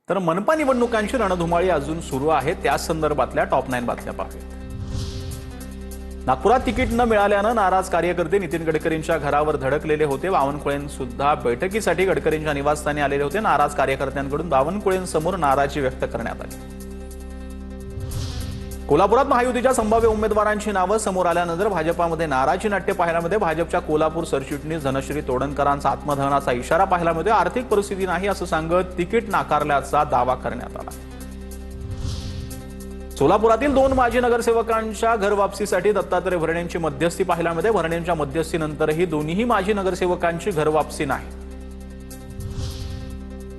तर मनपा निवडणुकांची रणधुमाळी अजून सुरू आहे। त्या संदर्भातल्या टॉप 9 बातम्या पाहूया। नागपुरात तिकीट न मिळाल्यानं नाराज कार्यकर्ते नितीन गडकरींच्या घरावर धडकलेले होते। बावनकुळे सुद्धा बैठकीसाठी गडकरींच्या निवासस्थानी आलेले होते। नाराज कार्यकर्त्यांकडून बावनकुळेंसमोर नाराजी व्यक्त करण्यात आली। कोल्हापुरात महायुतीच्या संभाव्य उमेदवारांची नावे समोर आल्यानंतर भाजपामध्ये नाराजी नाट्य पाहायला मिळते। भाजपच्या कोल्हापूर सरचिटणीस धनश्री तोडणकरांचा आत्मदहनाचा इशारा पाहायला मिळतो। आर्थिक परिस्थिती नाही असं सांगत तिकीट नाकारल्याचा दावा करण्यात आला। सोलापुरातील 2 माजी नगरसेवकांच्या घर वापसीसाठी दत्तात्रय भरणेंची मध्यस्थी पाहायला मिळते। भरणेंच्या मध्यस्थीनंतरही दोन्ही माजी नगरसेवकांची घर वापसी नाही।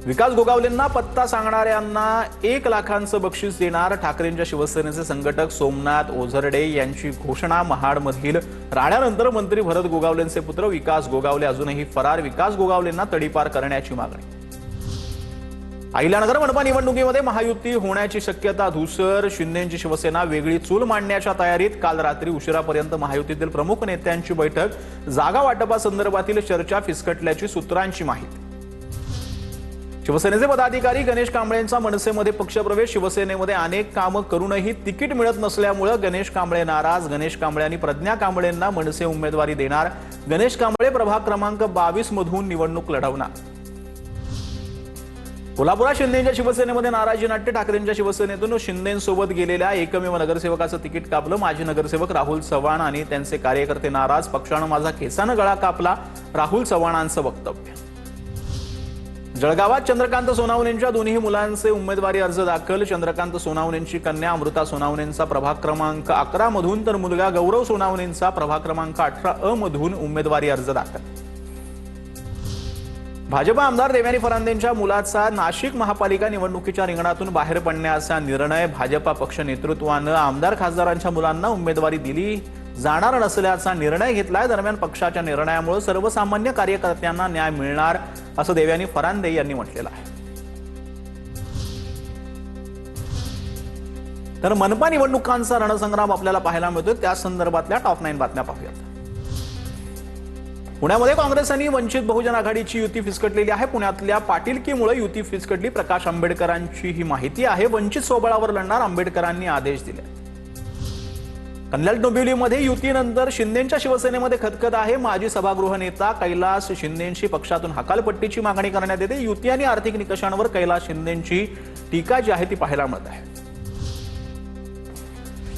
विकास गोगावलेंना पत्ता सांगणाऱ्यांना 1 लाखांचं बक्षीस देणार। ठाकरेंच्या शिवसेनेचे संघटक सोमनाथ ओझरडे यांची घोषणा। महाडमधील राण्यानंतर मंत्री भरत गोगावलेंचे पुत्र विकास गोगावले अजूनही फरार। विकास गोगावलेंना तडीपार करण्याची मागणी। अहिल्यानगर मनपा निवडणुकीमध्ये महायुती होण्याची शक्यता धूसर। शिंदेंची शिवसेना वेगळी चूल मांडण्याच्या तयारीत। काल रात्री उशिरापर्यंत महायुतीतील प्रमुख नेत्यांची बैठक। जागा वाटपासंदर्भातील चर्चा फिसकटल्याची सूत्रांची माहिती। शिवसेनेचे पदाधिकारी गणेश कांबळेंचा मनसेमध्ये पक्षप्रवेश। शिवसेनेमध्ये अनेक कामं करूनही तिकीट मिळत नसल्यामुळे गणेश कांबळे नाराज। गणेश कांबळे आणि प्रज्ञा कांबळेंना मनसे उमेदवारी देणार। गणेश कांबळे प्रभाग क्रमांक 22 मधून निवडणूक लढवणार। कोल्हापुरात शिंदेंच्या शिवसेनेमध्ये नाराजी नाट्य। ठाकरेंच्या शिवसेनेतून शिंदेंसोबत गेलेल्या एकमेव नगरसेवकाचं तिकीट कापलं। माजी नगरसेवक राहुल चव्हाण आणि त्यांचे कार्यकर्ते नाराज। पक्षानं माझा केसानं गळा कापला, राहुल चव्हाणांचं वक्तव्य। जळगावात चंद्रकांत सोनावणेंच्या दोन्ही मुलांचे उमेदवारी अर्ज दाखल। चंद्रकांत सोनावणेंची कन्या अमृता सोनावणेंचा प्रभाग क्रमांक 11 मधून तर मुलगा गौरव सोनावणेंचा प्रभाग क्रमांक 18 अ मधून उमेदवारी अर्ज दाखल। भाजप आमदार देवयानी फरांदेंच्या मुलाचा नाशिक महापालिका निवडणुकीच्या रिंगणातून बाहेर पडण्याचा निर्णय। भाजपा पक्ष नेतृत्वानं आमदार खासदारांच्या मुलांना उमेदवारी दिली जाणार नसल्याचा निर्णय घेतलाय। दरम्यान पक्षाच्या निर्णयामुळे सर्वसामान्य कार्यकर्त्यांना न्याय मिळणार असं देवयानी फरांदे यांनी म्हटलेलं आहे। तर मनपा निवडणुकांचा रणसंग्राम आपल्याला पाहायला मिळतो। त्या संदर्भातल्या टॉप 9 बातम्या पाहूयात। पुण्यामध्ये काँग्रेस आणि वंचित बहुजन आघाडीची युती फिसकटलेली आहे। पुण्यातल्या पाटीलकीमुळे युती फिसकटली। प्रकाश आंबेडकरांची ही माहिती आहे। वंचित स्वबळावर लढणार, आंबेडकरांनी आदेश दिले। कल्याण डोंबिवलीमध्ये युतीनंतर शिंदेंच्या शिवसेनेमध्ये खतखत आहे। माजी सभागृह नेता कैलास शिंदेंची पक्षातून हकालपट्टीची मागणी करण्यात येते। युती आणि आर्थिक निकषांवर कैलास शिंदेंची टीका जी आहे ती पाहायला मिळत आहे।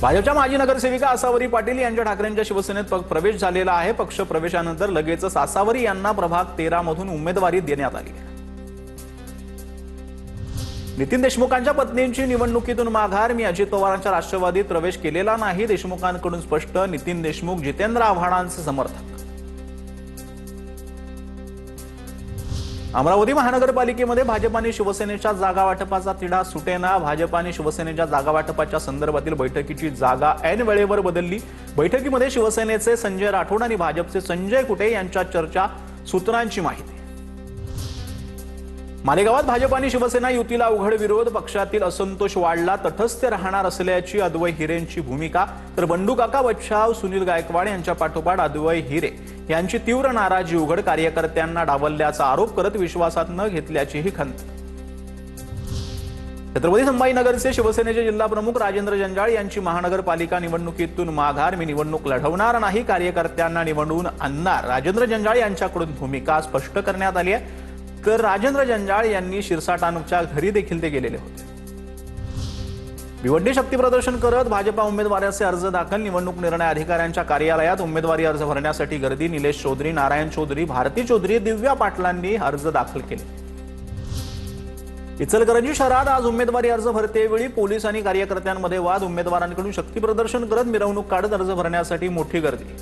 भाजपच्या माजी नगरसेविका आसावरी पाटील यांच्या ठाकरेंच्या शिवसेनेत प्रवेश झालेला आहे। पक्ष प्रवेशानंतर लगेचच आसावरी यांना प्रभाग 13 मधून उमेदवारी देण्यात आली आहे। नितीन देशमुखांच्या पत्नींची निवडणुकीतून माघार। मी अजित पवारांच्या राष्ट्रवादीत प्रवेश केलेला नाही, देशमुखांकडून स्पष्ट। नितीन देशमुख जितेंद्र आव्हाडांचे समर्थक। अमरावती महानगरपालिकेमध्ये भाजप आणि शिवसेनेच्या जागा वाटपाचा तिढा सुटेना। भाजप आणि शिवसेनेच्या जागा वाटपाच्या संदर्भातील बैठकीची जागा ऐन वेळेवर बदलली। बैठकीमध्ये शिवसेनेचे संजय राठोड आणि भाजपचे संजय कुटे यांच्यात चर्चा, सूत्रांची माहिती। मालेगावात भाजप आणि शिवसेना युतीला उघड विरोध। पक्षातील असंतोष वाढला, तटस्थ राहणार असल्याची अद्वै हिरेंची भूमिका। तर बंडू काका बच्छाव, सुनील गायकवाड यांच्या पाठोपाठ अद्वै हिरे यांची तीव्र नाराजी उघड। कार्यकर्त्यांना डावलल्याचा आरोप करत विश्वासात न घेतल्याचीही खंत। छत्रपती संभाजीनगरचे शिवसेनेचे जिल्हा प्रमुख राजेंद्र जंजाळ यांची महानगरपालिका निवडणुकीतून माघार। मी निवडणूक लढवणार नाही, कार्यकर्त्यांना निवडून आणणार, राजेंद्र जंजाळ यांच्याकडून भूमिका स्पष्ट करण्यात आली आहे। तर राजेंद्र जंजाळ यांनी शिरसाटांच्या घरी देखील ते गेलेले होते। भिवंडी शक्ती प्रदर्शन करत भाजपा उमेदवाराचे अर्ज दाखल। निवडणूक निर्णय अधिकाऱ्यांच्या कार्यालयात उमेदवारी अर्ज भरण्यासाठी गर्दी। निलेश चौधरी, नारायण चौधरी, भारती चौधरी, दिव्या पाटलांनी अर्ज दाखल केले। इचलकरंजी शहरात आज उमेदवारी अर्ज भरतेवेळी पोलीस आणि कार्यकर्त्यांमध्ये वाद। उमेदवारांकडून शक्ती प्रदर्शन करत मिरवणूक काढत अर्ज भरण्यासाठी मोठी गर्दी।